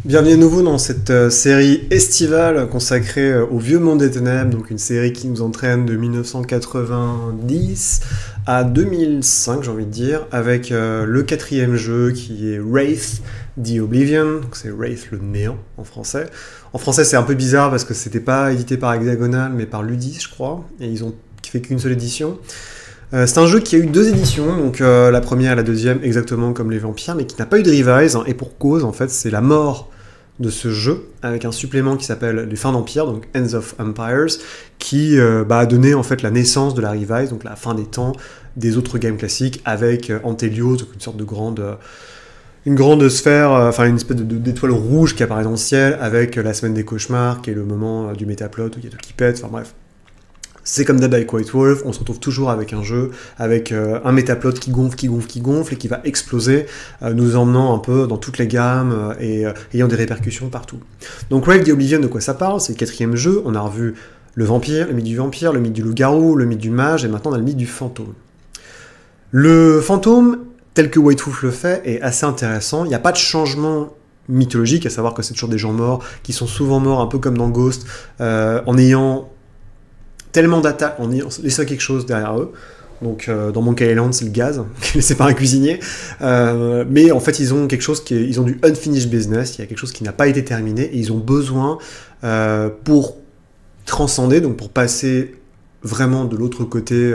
Bienvenue à nouveau dans cette série estivale consacrée au Vieux Monde des Ténèbres, donc une série qui nous entraîne de 1990 à 2005, j'ai envie de dire, avec le quatrième jeu qui est Wraith the Oblivion, donc c'est Wraith le Néant en français. En français c'est un peu bizarre parce que c'était pas édité par Hexagonal mais par Ludis je crois, et ils ont fait qu'une seule édition. C'est un jeu qui a eu deux éditions, donc la première et la deuxième exactement comme les vampires, mais qui n'a pas eu de revise, et pour cause en fait c'est la mort de ce jeu, avec un supplément qui s'appelle Les Fins d'Empire, donc Ends of Empires, qui a donné en fait la naissance de la revise, donc la fin des temps des autres games classiques, avec Antelios, donc une sorte de une grande sphère, enfin une espèce d'étoile rouge qui apparaît dans le ciel, avec la semaine des cauchemars, qui est le moment du métaplot où il y a tout qui pète, enfin bref. C'est comme d'hab avec White Wolf, on se retrouve toujours avec un jeu, avec un métaplot qui gonfle, et qui va exploser, nous emmenant un peu dans toutes les gammes et ayant des répercussions partout. Donc Wraith the Oblivion, de quoi ça parle? C'est le quatrième jeu, on a revu le vampire, le mythe du loup-garou, le mythe du mage, et maintenant on a le mythe du fantôme. Le fantôme, tel que White Wolf le fait, est assez intéressant, il n'y a pas de changement mythologique, à savoir que c'est toujours des gens morts, qui sont souvent morts, un peu comme dans Ghost, en ayant tellement d'attaques, en ayant laissé quelque chose derrière eux. Donc dans Monkey Island, c'est le gaz qui est laissé par un cuisinier. Mais en fait, ils ont quelque chose ils ont du unfinished business, il y a quelque chose qui n'a pas été terminé, et ils ont besoin, pour transcender, donc pour passer vraiment de l'autre côté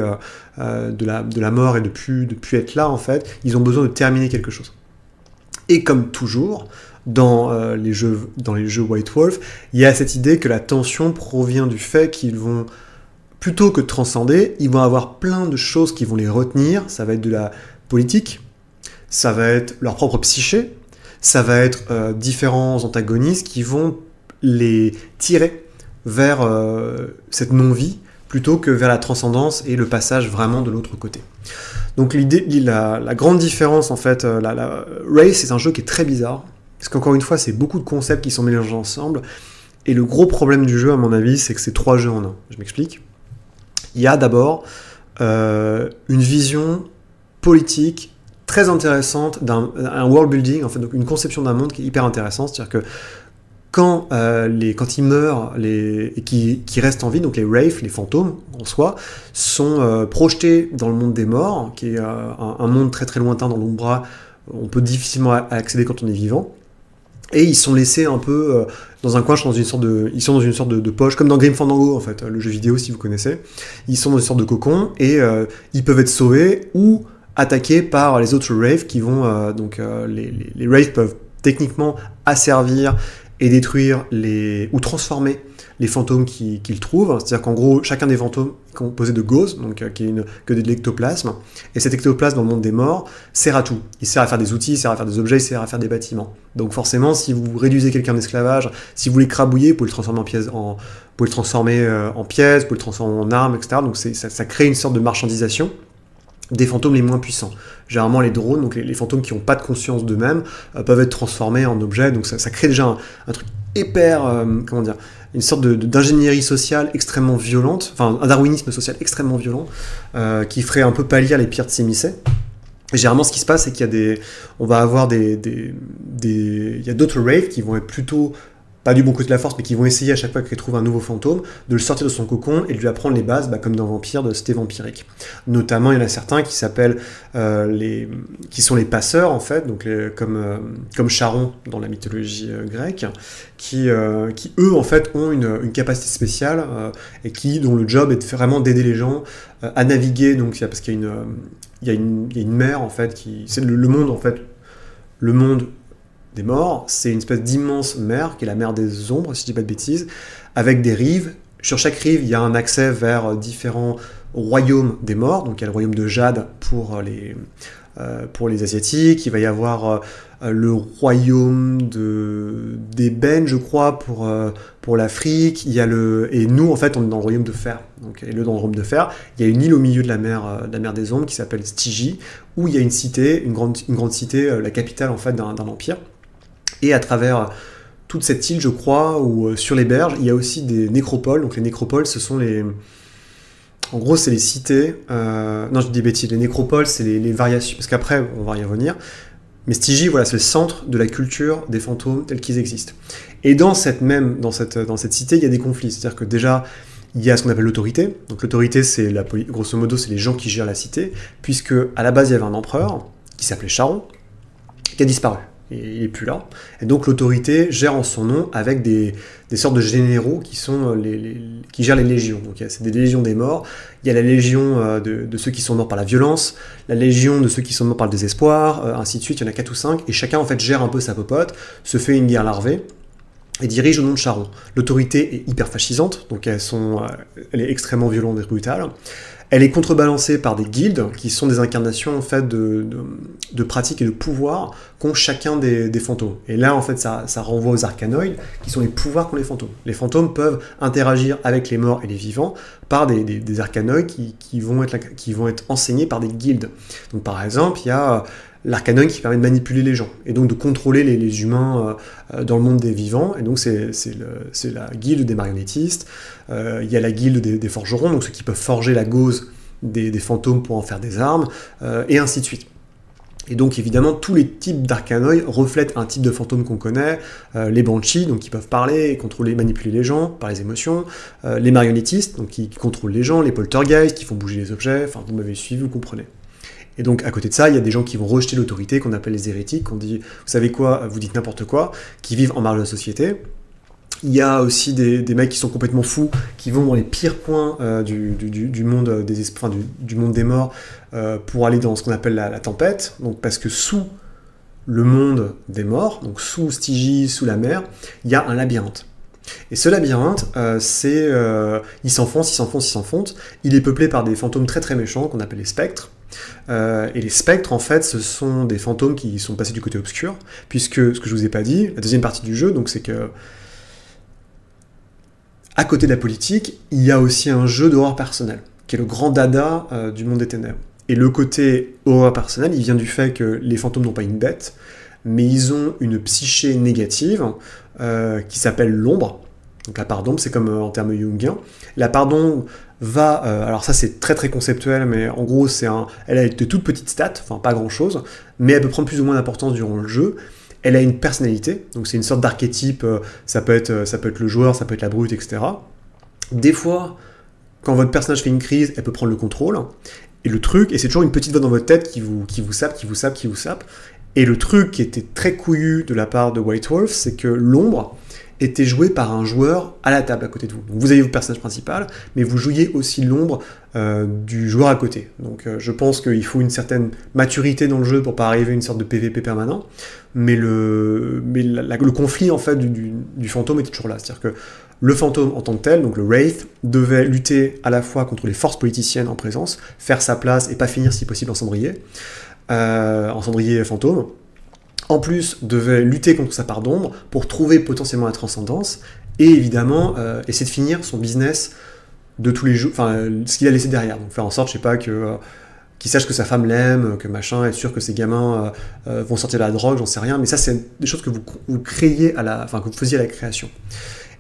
de la mort et de plus être là, en fait, ils ont besoin de terminer quelque chose. Et comme toujours, dans les jeux White Wolf, il y a cette idée que la tension provient du fait qu'ils vont, plutôt que de transcender, ils vont avoir plein de choses qui vont les retenir. Ça va être de la politique, ça va être leur propre psyché, ça va être différents antagonistes qui vont les tirer vers cette non-vie, plutôt que vers la transcendance et le passage vraiment de l'autre côté. Donc la grande différence, en fait, Wraith, c'est un jeu qui est très bizarre, parce qu'encore une fois, c'est beaucoup de concepts qui sont mélangés ensemble, et le gros problème du jeu, à mon avis, c'est que c'est 3 jeux en un. Je m'explique. Il y a d'abord une vision politique très intéressante un world building, en fait, donc une conception d'un monde qui est hyper intéressante, c'est-à-dire que quand ils meurent et qui restent en vie, donc les Wraiths, les fantômes en soi, sont projetés dans le monde des morts, qui est un monde très très lointain dans l'Umbra, on peut difficilement accéder quand on est vivant, et ils sont laissés un peu dans un coin, ils sont dans une sorte de poche, comme dans Grim Fandango en fait, le jeu vidéo si vous connaissez. Ils sont dans une sorte de cocon, et ils peuvent être sauvés ou attaqués par les autres Wraiths qui vont... les Wraiths peuvent techniquement asservir et détruire ou transformer les fantômes qu'ils trouvent. C'est-à-dire qu'en gros, chacun des fantômes est composé de gauze, donc qui est que de l'ectoplasme, et cet ectoplasme dans le monde des morts sert à tout. Il sert à faire des outils, il sert à faire des objets, il sert à faire des bâtiments. Donc forcément, si vous réduisez quelqu'un en esclavage, si vous l'écrabouillez, vous pouvez le transformer en pièces, vous pouvez le transformer en armes, etc. Donc ça crée une sorte de marchandisation des fantômes les moins puissants. Généralement, les drones, donc les fantômes qui n'ont pas de conscience d'eux-mêmes, peuvent être transformés en objets, donc ça crée déjà un truc hyper, une sorte d'ingénierie sociale extrêmement violente, enfin un darwinisme social extrêmement violent, qui ferait un peu pâlir les pires de ces missets. Et généralement, ce qui se passe, c'est qu'il y a d'autres Wraiths qui vont être plutôt pas du bon côté de la force, mais qui vont essayer à chaque fois qu'ils trouvent un nouveau fantôme, de le sortir de son cocon et de lui apprendre les bases, comme dans Vampire, de cité vampirique. Notamment, il y en a certains qui s'appellent qui sont les passeurs, en fait, donc comme Charon dans la mythologie grecque, qui eux, en fait, ont une capacité spéciale et dont le job est vraiment d'aider les gens à naviguer, donc parce qu'il y a une mer, en fait, c'est le monde, en fait, le monde des morts, c'est une espèce d'immense mer, qui est la mer des ombres, si je dis pas de bêtises, avec des rives. Sur chaque rive, il y a un accès vers différents royaumes des morts. Donc il y a le royaume de Jade pour les Asiatiques, il va y avoir le royaume d'Ébène, je crois, pour l'Afrique, et nous, en fait, on est dans le royaume de Fer. Donc, dans le royaume de Fer, il y a une île au milieu de la mer des ombres qui s'appelle Stygie, où il y a une cité, une grande cité, la capitale, en fait, d'un empire. Et à travers toute cette île, je crois, ou sur les berges, il y a aussi des nécropoles. Donc les nécropoles, ce sont en gros, c'est les cités... non, je dis des bêtises. Les nécropoles, c'est les variations... Parce qu'après, on va y revenir. Mais Stygie, voilà, c'est le centre de la culture des fantômes tels qu'ils existent. Et dans cette cité, il y a des conflits. C'est-à-dire que déjà, il y a ce qu'on appelle l'autorité. Donc l'autorité, c'est grosso modo, c'est les gens qui gèrent la cité, puisque à la base, il y avait un empereur qui s'appelait Charon, qui a disparu. Et il n'est plus là. Et donc l'autorité gère en son nom avec des sortes de généraux qui sont qui gèrent les légions. Donc c'est des légions des morts. Il y a la légion de ceux qui sont morts par la violence, la légion de ceux qui sont morts par le désespoir, ainsi de suite. Il y en a 4 ou 5. Et chacun en fait gère un peu sa popote, se fait une guerre larvée et dirige au nom de Charon. L'autorité est hyper fascisante, donc elle est extrêmement violente et brutale. Elle est contrebalancée par des guildes, qui sont des incarnations en fait, de pratiques et de pouvoirs qu'ont chacun des fantômes. Et là, en fait, ça renvoie aux arcanoïdes, qui sont les pouvoirs qu'ont les fantômes. Les fantômes peuvent interagir avec les morts et les vivants par des arcanoïdes qui vont être enseignés par des guildes. Donc par exemple, il y a l'arcanoïde qui permet de manipuler les gens, et donc de contrôler les humains dans le monde des vivants, et donc c'est la guilde des marionnettistes. Il y a la guilde des forgerons, donc ceux qui peuvent forger la gauze des fantômes pour en faire des armes, et ainsi de suite. Et donc évidemment, tous les types d'arcanoïdes reflètent un type de fantôme qu'on connaît, les banshees, donc qui peuvent parler, contrôler, manipuler les gens par les émotions, les marionnettistes, donc qui contrôlent les gens, les poltergeists, qui font bouger les objets, enfin vous m'avez suivi, vous comprenez. Et donc, à côté de ça, il y a des gens qui vont rejeter l'autorité, qu'on appelle les hérétiques, qu'on dit, vous savez quoi, vous dites n'importe quoi, qui vivent en marge de la société. Il y a aussi des mecs qui sont complètement fous, qui vont dans les pires coins du monde du monde des morts pour aller dans ce qu'on appelle la tempête. Donc, parce que sous le monde des morts, donc sous Stygie, sous la mer, il y a un labyrinthe. Et ce labyrinthe, il s'enfonce. Il est peuplé par des fantômes très très méchants qu'on appelle les spectres. Et les spectres, en fait, ce sont des fantômes qui sont passés du côté obscur, puisque, ce que je vous ai pas dit, la deuxième partie du jeu, donc c'est que, à côté de la politique, il y a aussi un jeu d'horreur personnelle, qui est le grand dada du monde des ténèbres. Et le côté horreur personnelle, il vient du fait que les fantômes n'ont pas une bête, mais ils ont une psyché négative qui s'appelle l'ombre. Donc la part d'ombre, c'est comme en termes jungiens. La part d'ombre va... alors ça c'est très très conceptuel, mais en gros elle a de toutes petites stats, enfin pas grand chose, mais elle peut prendre plus ou moins d'importance durant le jeu. Elle a une personnalité, donc c'est une sorte d'archétype, ça peut être le joueur, ça peut être la brute, etc. Des fois, quand votre personnage fait une crise, elle peut prendre le contrôle. Et le truc, et c'est toujours une petite voix dans votre tête qui vous sape. Et le truc qui était très couillu de la part de White Wolf, c'est que l'ombre était joué par un joueur à la table à côté de vous. Donc vous avez votre personnage principal, mais vous jouiez aussi l'ombre du joueur à côté. Donc je pense qu'il faut une certaine maturité dans le jeu pour pas arriver à une sorte de PVP permanent, mais le conflit en fait du fantôme était toujours là. C'est-à-dire que le fantôme en tant que tel, donc le Wraith, devait lutter à la fois contre les forces politiciennes en présence, faire sa place et pas finir si possible en cendrier fantôme. En plus, devait lutter contre sa part d'ombre pour trouver potentiellement la transcendance et évidemment essayer de finir son business de tous les jours, enfin ce qu'il a laissé derrière. Donc faire en sorte, je sais pas, qu'il sache que sa femme l'aime, que machin, être sûr que ses gamins vont sortir de la drogue, j'en sais rien. Mais ça, c'est des choses que vous créiez que vous faisiez à la création.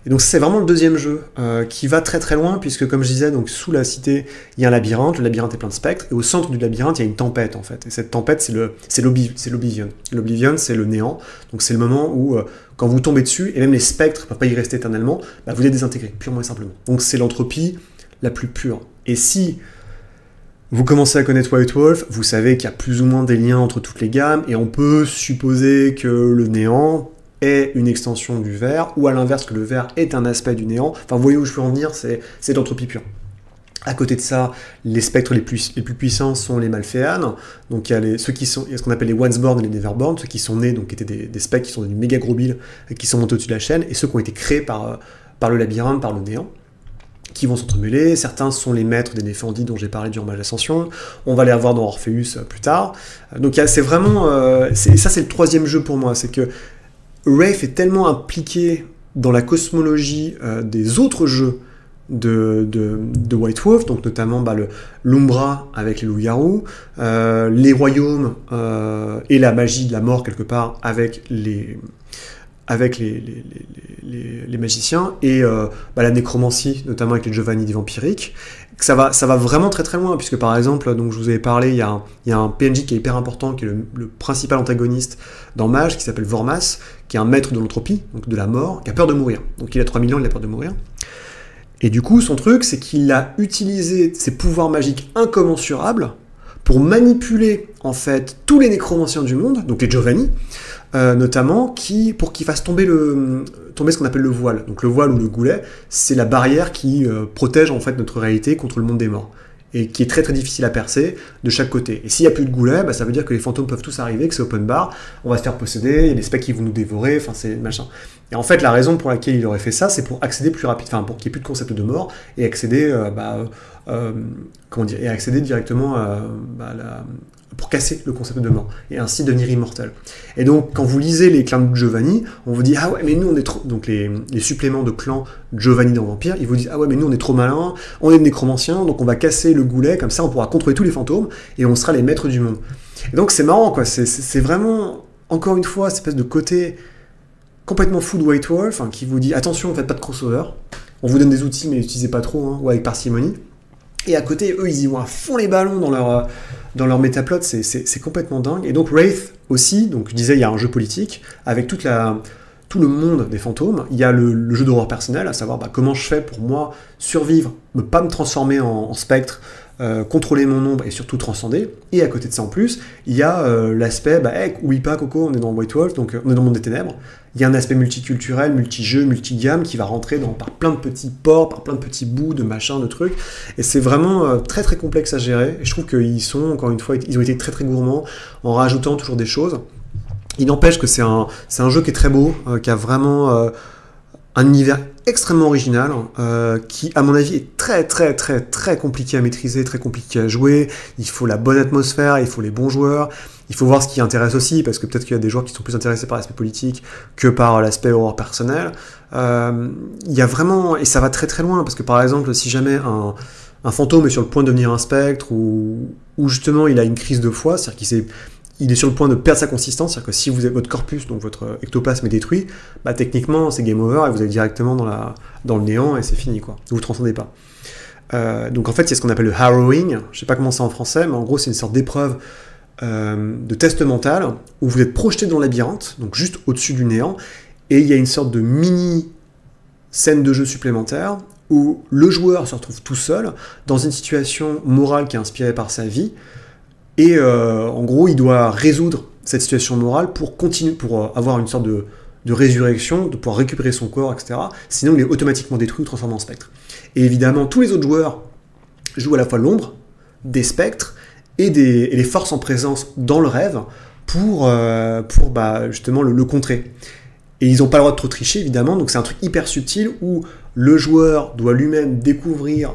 Et donc c'est vraiment le deuxième jeu qui va très très loin, puisque comme je disais, donc sous la cité, il y a un labyrinthe, le labyrinthe est plein de spectres, et au centre du labyrinthe, il y a une tempête en fait. Et cette tempête, c'est l'Oblivion. L'Oblivion, c'est le néant, donc c'est le moment où, quand vous tombez dessus, et même les spectres ne peuvent pas y rester éternellement, bah, vous êtes désintégré, purement et simplement. Donc c'est l'entropie la plus pure. Et si vous commencez à connaître White Wolf, vous savez qu'il y a plus ou moins des liens entre toutes les gammes, et on peut supposer que le néant est une extension du verre, ou à l'inverse que le verre est un aspect du néant. Enfin, vous voyez où je veux en venir, c'est l'entropie pure. À côté de ça, les spectres les plus puissants sont les Malfeans. Donc il y a il y a ce qu'on appelle les Onceborn et les Neverborn, ceux qui sont nés, donc qui étaient des spectres qui sont devenus méga gros billes, et qui sont montés au-dessus de la chaîne, et ceux qui ont été créés par le labyrinthe, par le néant, qui vont s'entremêler. Certains sont les maîtres des Néphandi dont j'ai parlé durant Mage Ascension. On va les avoir dans Orpheus plus tard. Donc c'est vraiment... ça c'est le troisième jeu pour moi, c'est que Wraith est tellement impliqué dans la cosmologie des autres jeux de White Wolf, donc notamment l'Umbra avec les loups-garous, les royaumes et la magie de la mort quelque part avec avec les magiciens, et la nécromancie, notamment avec les Giovanni des vampiriques, que ça va vraiment très très loin, puisque par exemple, donc je vous avais parlé, il y a un PNJ qui est hyper important, qui est le principal antagoniste dans Mage, qui s'appelle Vormas, qui est un maître de l'entropie, donc de la mort, qui a peur de mourir. Donc il a 3 millions, il a peur de mourir. Et du coup, son truc, c'est qu'il a utilisé ses pouvoirs magiques incommensurables pour manipuler, en fait, tous les nécromanciens du monde, donc les Giovanni, notamment, pour qu'ils fassent tomber ce qu'on appelle le voile. Donc le voile ou le goulet, c'est la barrière qui protège, en fait, notre réalité contre le monde des morts, et qui est très très difficile à percer de chaque côté. Et s'il n'y a plus de goulet, ça veut dire que les fantômes peuvent tous arriver, que c'est open bar, on va se faire posséder, il y a des spectres qui vont nous dévorer, enfin c'est machin. Et en fait, la raison pour laquelle il aurait fait ça, c'est pour accéder plus rapide, enfin pour qu'il n'y ait plus de concept de mort, et accéder, et accéder directement pour casser le concept de mort, et ainsi devenir immortel. Et donc, quand vous lisez les clans de Giovanni, on vous dit, ah ouais, mais nous on est trop... Donc les suppléments de clans Giovanni dans Vampire, ils vous disent, ah ouais, mais nous on est trop malins, on est des nécromanciens, donc on va casser le goulet, comme ça on pourra contrôler tous les fantômes, et on sera les maîtres du monde. Et donc c'est marrant, quoi, c'est vraiment, encore une fois, cette espèce de côté complètement fou de White Wolf, qui vous dit, attention, faites pas de crossover, on vous donne des outils, mais n'utilisez pas trop, ou avec parcimonie. Et à côté, eux, ils y vont à fond les ballons dans leur métaplot, c'est complètement dingue. Et donc Wraith aussi, donc je disais, il y a un jeu politique, avec tout le monde des fantômes, il y a le jeu d'horreur personnel, à savoir comment je fais pour moi survivre, ne pas me transformer en spectre, contrôler mon ombre et surtout transcender. Et à côté de ça en plus, il y a l'aspect, oublie pas Coco, on est dans White Wolf, donc on est dans le monde des ténèbres. Il y a un aspect multiculturel, multi-jeu, multi-gamme qui va rentrer par plein de petits ports, par plein de petits bouts, de machins, de trucs. Et c'est vraiment très très complexe à gérer. Et je trouve qu'ils sont, encore une fois, ils ont été très très gourmands en rajoutant toujours des choses. Il n'empêche que c'est un jeu qui est très beau, qui a vraiment un univers extrêmement original, qui, à mon avis, est très très très très compliqué à maîtriser, très compliqué à jouer. Il faut la bonne atmosphère, il faut les bons joueurs. Il faut voir ce qui intéresse aussi, parce que peut-être qu'il y a des joueurs qui sont plus intéressés par l'aspect politique que par l'aspect horreur personnel. Il y a vraiment... Et ça va très très loin, parce que par exemple, si jamais un fantôme est sur le point de devenir un spectre, ou justement il a une crise de foi, c'est-à-dire qu'il est sur le point de perdre sa consistance, c'est-à-dire que si votre corpus, donc votre ectoplasme est détruit, techniquement c'est game over, et vous allez directement dans le néant, et c'est fini, quoi. Vous ne transcendez pas. Donc en fait, il y a ce qu'on appelle le harrowing, je sais pas comment c'est en français, mais en gros c'est une sorte d'épreuve de test mental où vous êtes projeté dans le labyrinthe, donc juste au-dessus du néant, et il y a une sorte de mini scène de jeu supplémentaire où le joueur se retrouve tout seul dans une situation morale qui est inspirée par sa vie, et en gros il doit résoudre cette situation morale pour continuer, pour avoir une sorte de résurrection, de pouvoir récupérer son corps, etc. Sinon il est automatiquement détruit ou transformé en spectre. Et évidemment tous les autres joueurs jouent à la fois l'ombre, des spectres, et les forces en présence dans le rêve pour justement le contrer. Et ils n'ont pas le droit de trop tricher, évidemment, donc c'est un truc hyper subtil où le joueur doit lui-même découvrir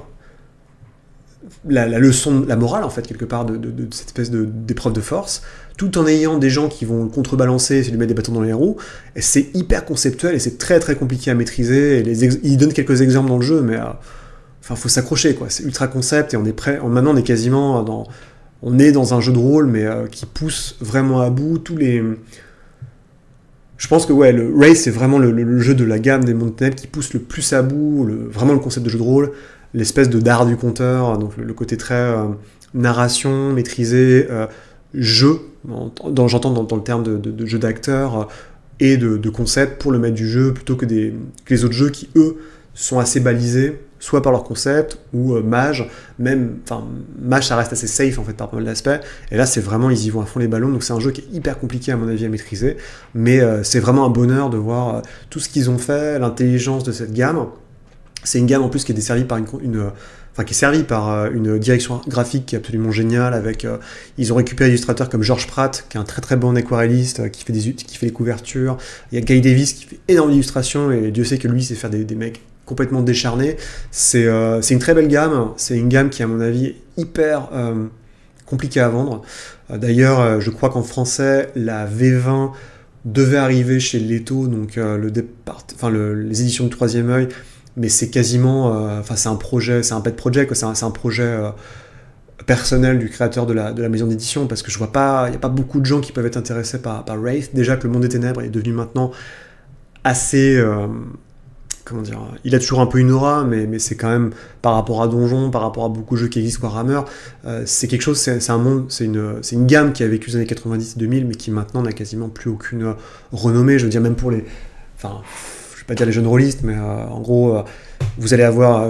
la leçon, la morale, en fait, quelque part, de cette espèce d'épreuve de force, tout en ayant des gens qui vont le contrebalancer, lui mettre des bâtons dans les roues. Et c'est hyper conceptuel et c'est très très compliqué à maîtriser. Il donne quelques exemples dans le jeu, mais faut s'accrocher, quoi. C'est ultra concept et on est prêt. Maintenant, on est quasiment on est dans un jeu de rôle, mais qui pousse vraiment à bout tous les... Je pense que le Wraith, c'est vraiment le jeu de la gamme des mondes de ténèbres qui pousse le plus à bout, vraiment le concept de jeu de rôle, l'espèce de d'art du conteur, donc le côté très narration, maîtrisé, jeu, j'entends dans le terme de jeu d'acteur, et de concept pour le maître du jeu, plutôt que les autres jeux qui, eux, sont assez balisés, soit par leur concept, ou Mage, Mage ça reste assez safe en fait par pas mal d'aspects, et là c'est vraiment, ils y vont à fond les ballons, donc c'est un jeu qui est hyper compliqué à mon avis à maîtriser, mais c'est vraiment un bonheur de voir tout ce qu'ils ont fait, l'intelligence de cette gamme. C'est une gamme en plus qui est desservie par qui est servie par une direction graphique qui est absolument géniale, avec ils ont récupéré des illustrateurs comme George Pratt, qui est un très très bon aquarelliste, qui fait les couvertures, il y a Guy Davis qui fait énormément d'illustrations, et Dieu sait que lui sait faire des mecs complètement décharnés. C'est une très belle gamme, c'est une gamme qui à mon avis est hyper compliquée à vendre. D'ailleurs, je crois qu'en français, la V20 devait arriver chez Leto, donc les éditions du Troisième Œil, mais c'est quasiment, c'est un projet, c'est un pet project, c'est un projet personnel du créateur de la maison d'édition, parce que je vois pas, il n'y a pas beaucoup de gens qui peuvent être intéressés par Wraith. Déjà que le monde des ténèbres est devenu maintenant assez... comment dire, il a toujours un peu une aura, mais c'est quand même, par rapport à Donjon, par rapport à beaucoup de jeux qui existent, Warhammer, c'est quelque chose, c'est un monde, c'est une gamme qui a vécu les années 90 et 2000, mais qui maintenant n'a quasiment plus aucune renommée, je veux dire, même pour les... Enfin, je vais pas dire les jeunes rôlistes, mais en gros, vous allez avoir...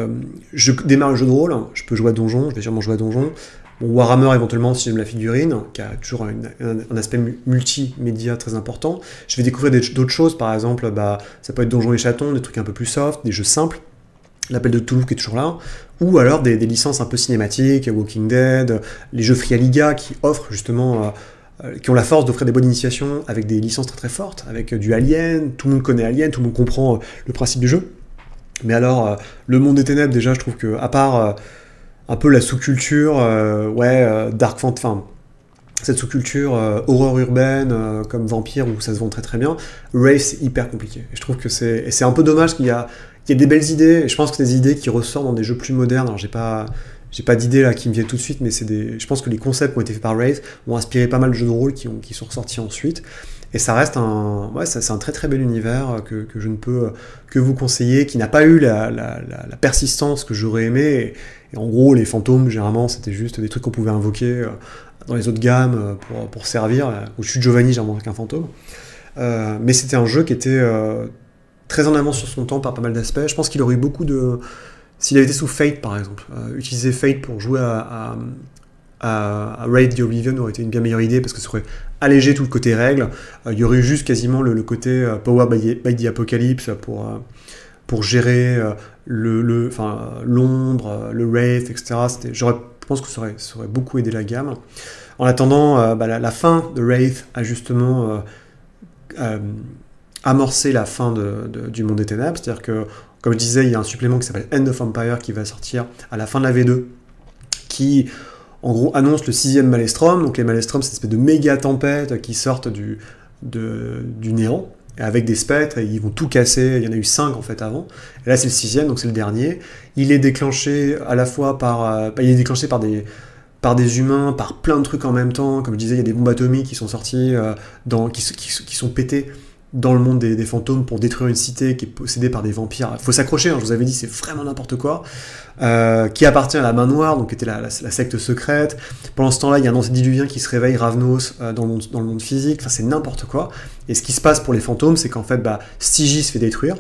je démarre le jeu de rôle, je peux jouer à Donjon, je vais sûrement jouer à Donjon. Bon, Warhammer éventuellement si j'aime la figurine, qui a toujours un aspect multimédia très important. Je vais découvrir d'autres choses, par exemple, ça peut être Donjons et Chatons, des trucs un peu plus soft, des jeux simples, l'appel de Toulouse qui est toujours là, ou alors des licences un peu cinématiques, Walking Dead, les jeux Free Liga qui offrent justement... qui ont la force d'offrir des bonnes initiations avec des licences très très fortes, avec du Alien, tout le monde connaît Alien, tout le monde comprend le principe du jeu. Mais alors, le monde des ténèbres, déjà, je trouve que, à part... un peu la sous-culture, dark fantasy, enfin, cette sous-culture horreur urbaine, comme Vampire, où ça se vend très très bien, Wraith, c'est hyper compliqué. Et je trouve que c'est un peu dommage qu'il y a des belles idées, et je pense que des idées qui ressortent dans des jeux plus modernes, alors j'ai pas d'idées là qui me viennent tout de suite, mais je pense que les concepts qui ont été faits par Wraith ont inspiré pas mal de jeux de rôle qui sont ressortis ensuite. Et ça reste c'est un très très bel univers que je ne peux que vous conseiller, qui n'a pas eu la persistance que j'aurais aimé. Et en gros, les fantômes, généralement, c'était juste des trucs qu'on pouvait invoquer dans les autres gammes pour servir. Au Chute Giovanni, j'ai inventé qu'un fantôme. Mais c'était un jeu qui était très en avance sur son temps par pas mal d'aspects. Je pense qu'il aurait eu beaucoup de... S'il avait été sous Fate, par exemple, utiliser Fate pour jouer à Raid the Oblivion aurait été une bien meilleure idée parce que ça aurait allégé tout le côté règles. Il y aurait eu juste quasiment le côté Power by the Apocalypse pour gérer l'ombre, le Wraith, etc. Je pense que ça aurait beaucoup aidé la gamme. En attendant, la fin de Wraith a justement amorcé la fin du Monde des Ténèbres. C'est-à-dire que, comme je disais, il y a un supplément qui s'appelle End of Empire qui va sortir à la fin de la V2, qui... en gros, annonce le 6e Maelstrom. Donc les Maelstrom, c'est une espèce de méga tempête qui sortent du néant, avec des spectres, et ils vont tout casser. Il y en a eu 5 en fait avant. Et là, c'est le 6e, donc c'est le dernier. Il est déclenché à la fois il est déclenché par des humains, par plein de trucs en même temps. Comme je disais, il y a des bombes atomiques qui sont sorties, qui sont pétées dans le monde des fantômes pour détruire une cité qui est possédée par des vampires. Il faut s'accrocher, hein, je vous avais dit, c'est vraiment n'importe quoi. Qui appartient à la Main Noire, donc qui était la secte secrète. Pendant ce temps-là, il y a un antédiluvien qui se réveille, Ravnos, dans le monde physique. Enfin, c'est n'importe quoi. Et ce qui se passe pour les fantômes, c'est qu'en fait, Stygie se fait détruire.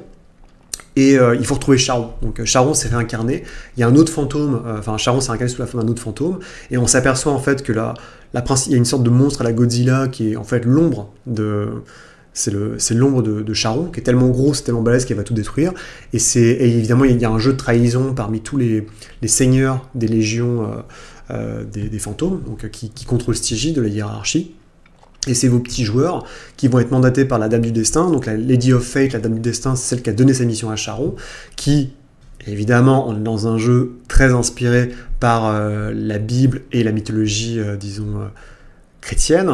Et il faut retrouver Charon. Donc Charon s'est réincarné. Il y a un autre fantôme, Charon s'est réincarné sous la forme d'un autre fantôme. Et on s'aperçoit en fait que il y a une sorte de monstre à la Godzilla qui est en fait l'ombre de... C'est l'ombre de Charon, qui est tellement gros, c'est tellement balèze qu'elle va tout détruire. Et évidemment, il y a un jeu de trahison parmi tous les seigneurs des légions des fantômes, donc, qui contrôlent Stygie, de la hiérarchie. Et c'est vos petits joueurs qui vont être mandatés par la Dame du Destin. Donc la Lady of Fate, la Dame du Destin, c'est celle qui a donné sa mission à Charon, qui, évidemment, on est dans un jeu très inspiré par la Bible et la mythologie, chrétienne.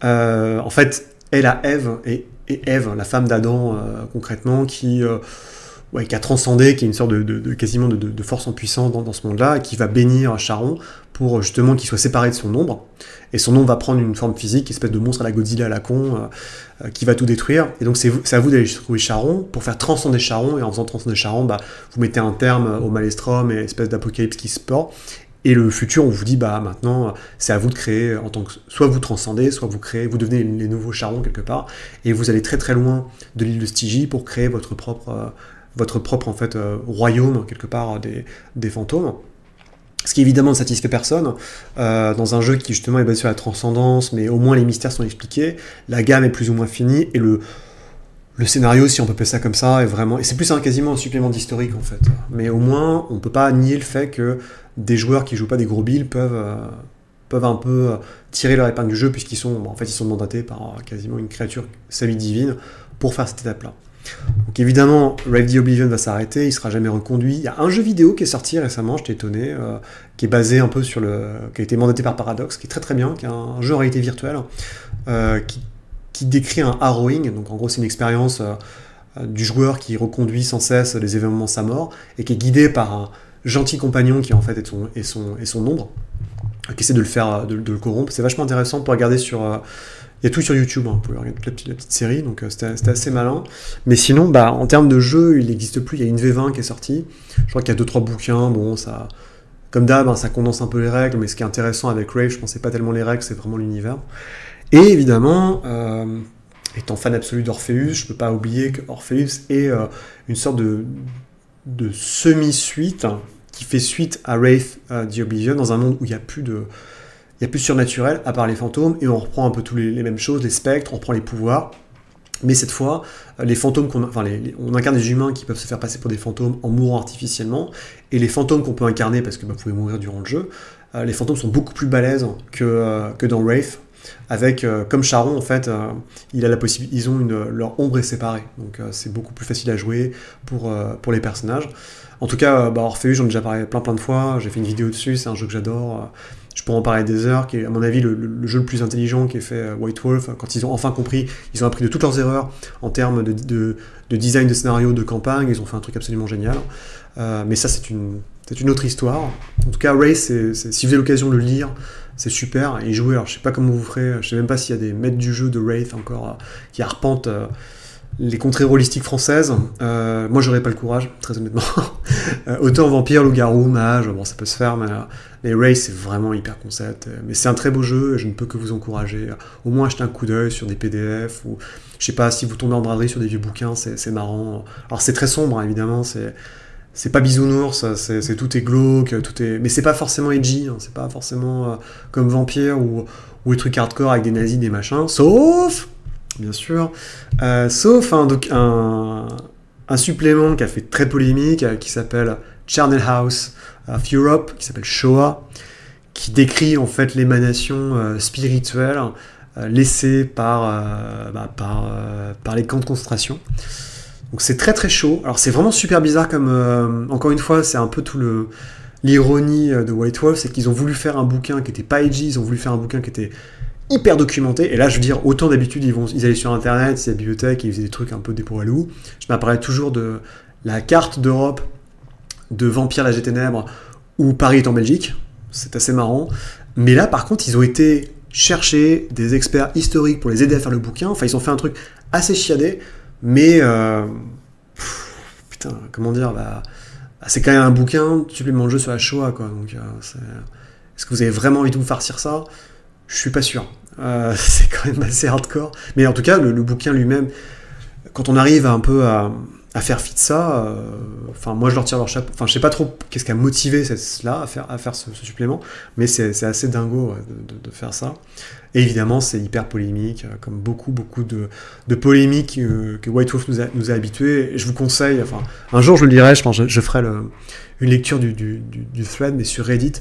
En fait, elle a Ève, et Ève, la femme d'Adam, concrètement, qui a transcendé, qui est une sorte quasiment de force en puissance dans ce monde-là, et qui va bénir Charon pour justement qu'il soit séparé de son ombre. Et son ombre va prendre une forme physique, une espèce de monstre à la Godzilla à la con, qui va tout détruire. Et donc c'est à vous d'aller trouver Charon pour faire transcender Charon, et en faisant transcender Charon, vous mettez un terme au Maelstrom et l'espèce d'apocalypse qui se porte. Et le futur, on vous dit, maintenant, c'est à vous de créer, en tant que soit vous transcendez, soit vous créez, vous devenez les nouveaux Charons quelque part, et vous allez très très loin de l'île de Stygie pour créer votre propre en fait royaume quelque part des fantômes. Ce qui évidemment ne satisfait personne dans un jeu qui justement est basé sur la transcendance, mais au moins les mystères sont expliqués, la gamme est plus ou moins finie, et le scénario, si on peut appeler ça comme ça, est vraiment... Et c'est plus quasiment un supplément d'historique, en fait. Mais au moins, on ne peut pas nier le fait que des joueurs qui jouent pas des gros billes peuvent un peu tirer leur épingle du jeu, puisqu'ils sont mandatés par quasiment une créature semi-divine pour faire cette étape-là. Donc évidemment, Raid the Oblivion va s'arrêter, il sera jamais reconduit. Il y a un jeu vidéo qui est sorti récemment, j'étais étonné, qui est basé un peu qui a été mandaté par Paradox, qui est très très bien, qui est un jeu en réalité virtuelle, qui décrit un harrowing. Donc en gros, c'est une expérience du joueur qui reconduit sans cesse les événements de sa mort, et qui est guidé par un gentil compagnon qui en fait est son ombre, qui essaie de le corrompre. C'est vachement intéressant pour regarder sur Il y a tout sur YouTube, hein, vous pouvez regarder toute la petite série, donc c'était assez malin. Mais sinon, bah, en termes de jeu, il n'existe plus. Il y a une V20 qui est sortie. Je crois qu'il y a deux trois bouquins. Bon, ça, comme d'hab, hein, ça condense un peu les règles, mais ce qui est intéressant avec Rave, je pense que c'est pas tellement les règles, c'est vraiment l'univers. Et évidemment, étant fan absolu d'Orpheus, je peux pas oublier que Orpheus est une sorte de semi-suite hein, qui fait suite à Wraith the Oblivion dans un monde où il n'y a plus de surnaturel, à part les fantômes, et on reprend un peu tous les mêmes choses, les spectres, on reprend les pouvoirs, mais cette fois, les fantômes on incarne des humains qui peuvent se faire passer pour des fantômes en mourant artificiellement, et les fantômes qu'on peut incarner, parce que vous pouvez mourir durant le jeu, les fantômes sont beaucoup plus balèzes que dans Wraith, avec, comme Charon, en fait, ils ont leur ombre est séparée, donc c'est beaucoup plus facile à jouer pour les personnages. En tout cas, Orpheus, j'en ai déjà parlé plein de fois, j'ai fait une vidéo dessus, c'est un jeu que j'adore, je pourrais en parler des heures, qui est à mon avis le jeu le plus intelligent qui est fait White Wolf, quand ils ont enfin compris, ils ont appris de toutes leurs erreurs en termes de design de scénario, de campagne, ils ont fait un truc absolument génial. Mais ça c'est une autre histoire. En tout cas, Ray, si vous avez l'occasion de le lire, c'est super, et jouer, alors je sais pas comment vous ferez, je sais même pas s'il y a des maîtres du jeu de Wraith encore qui arpentent les contrées rôlistiques françaises. Moi j'aurais pas le courage, très honnêtement. Autant vampire, loup-garou, mage, bon ça peut se faire, mais Wraith c'est vraiment hyper concept. Mais c'est un très beau jeu, et je ne peux que vous encourager. Au moins acheter un coup d'œil sur des PDF, ou je sais pas, si vous tombez en braderie sur des vieux bouquins, c'est marrant. Alors c'est très sombre, hein, évidemment, c'est pas bisounours, tout est glauque, mais c'est pas forcément edgy, hein, c'est pas forcément comme Vampire ou les trucs hardcore avec des nazis, des machins, sauf, bien sûr, sauf un supplément qui a fait très polémique, qui s'appelle Charnel House of Europe, qui s'appelle Shoah, qui décrit en fait l'émanation spirituelle laissée par les camps de concentration. Donc c'est très très chaud. Alors c'est vraiment super bizarre comme... encore une fois, c'est un peu tout l'ironie de White Wolf, c'est qu'ils ont voulu faire un bouquin qui était pas edgy, ils ont voulu faire un bouquin qui était hyper documenté. Et là, je veux dire, autant d'habitude, ils allaient sur Internet, c'est la bibliothèque, et ils faisaient des trucs un peu des pour à loup. Je m'apparais toujours de la carte d'Europe de Vampire l'Âge des Ténèbres, où Paris est en Belgique. C'est assez marrant. Mais là, par contre, ils ont été chercher des experts historiques pour les aider à faire le bouquin. Enfin, ils ont fait un truc assez chiadé. Mais, putain, comment dire, c'est quand même un bouquin, supplément de jeu sur la Shoah, quoi. Donc, est-ce que vous avez vraiment envie de vous farcir ça? Je suis pas sûr. C'est quand même assez hardcore. Mais en tout cas, le bouquin lui-même, quand on arrive un peu à faire fi de ça, enfin, moi je leur tire leur chapeau. Enfin, je sais pas trop qu'est-ce qui a motivé cela à faire ce supplément, mais c'est assez dingo de faire ça. Et évidemment, c'est hyper polémique, comme beaucoup de polémiques que White Wolf nous a habitués. Et je vous conseille, enfin, un jour je le lirai, je pense, je ferai une lecture du thread, mais sur Reddit,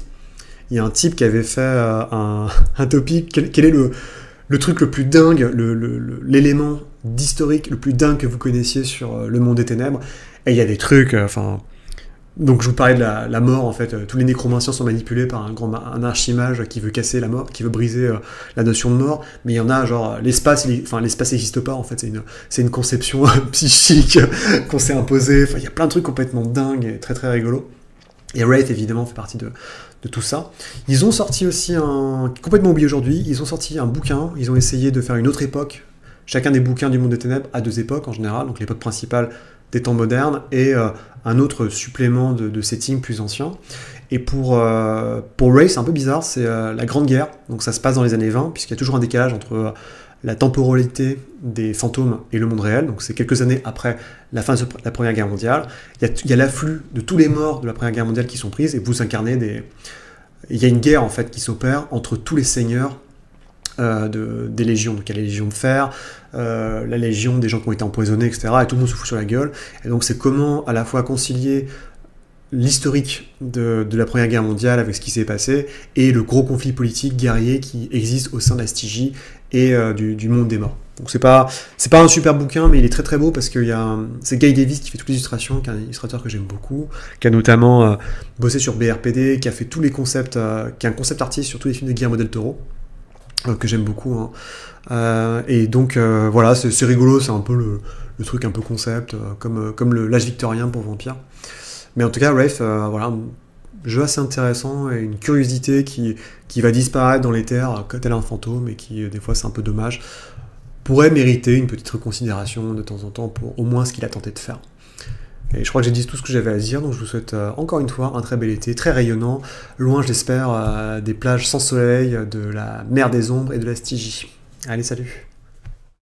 il y a un type qui avait fait un topic. Quel est le truc le plus dingue, l'élément d'historique le plus dingue que vous connaissiez sur le monde des ténèbres? Et il y a des trucs, donc je vous parlais de la mort, en fait, tous les nécromanciens sont manipulés par un archimage qui veut casser la mort, qui veut briser la notion de mort, mais il y en a, genre, l'espace n'existe pas, en fait, c'est une conception psychique qu'on s'est imposée, enfin, il y a plein de trucs complètement dingues et très très rigolos. Et Wraith, évidemment, fait partie de tout ça. Ils ont sorti aussi complètement oublié aujourd'hui, ils ont sorti un bouquin, ils ont essayé de faire une autre époque. Chacun des bouquins du monde des ténèbres a deux époques en général, donc l'époque principale des temps modernes et un autre supplément de setting plus ancien. Et pour Wraith, c'est un peu bizarre, c'est la Grande Guerre, donc ça se passe dans les années 20, puisqu'il y a toujours un décalage entre la temporalité des fantômes et le monde réel, donc c'est quelques années après la fin de la Première Guerre mondiale. Il y a l'afflux de tous les morts de la Première Guerre mondiale qui sont prises, et vous incarnez il y a une guerre en fait qui s'opère entre tous les seigneurs des légions. Donc il y a les légions de fer, la légion des gens qui ont été empoisonnés, etc. Et tout le monde se fout sur la gueule. Et donc c'est comment à la fois concilier l'historique de la Première Guerre mondiale avec ce qui s'est passé et le gros conflit politique guerrier qui existe au sein de la Stygie et du monde des morts. Donc c'est pas un super bouquin, mais il est très très beau parce que c'est Guy Davis qui fait toutes les illustrations, qui est un illustrateur que j'aime beaucoup, qui a notamment bossé sur BRPD, qui a fait tous les concepts, qui est un concept artiste sur tous les films de Guillermo del Toro, que j'aime beaucoup. Hein. Et donc voilà, c'est rigolo, c'est un peu le truc un peu concept, comme l'âge victorien pour Vampire. Mais en tout cas, Wraith, voilà, jeu assez intéressant et une curiosité qui va disparaître dans les terres tel un fantôme et qui, des fois, c'est un peu dommage, pourrait mériter une petite reconsidération de temps en temps pour au moins ce qu'il a tenté de faire. Et je crois que j'ai dit tout ce que j'avais à dire, donc je vous souhaite encore une fois un très bel été, très rayonnant, loin, j'espère, des plages sans soleil, de la mer des ombres et de la Stygie. Allez, salut!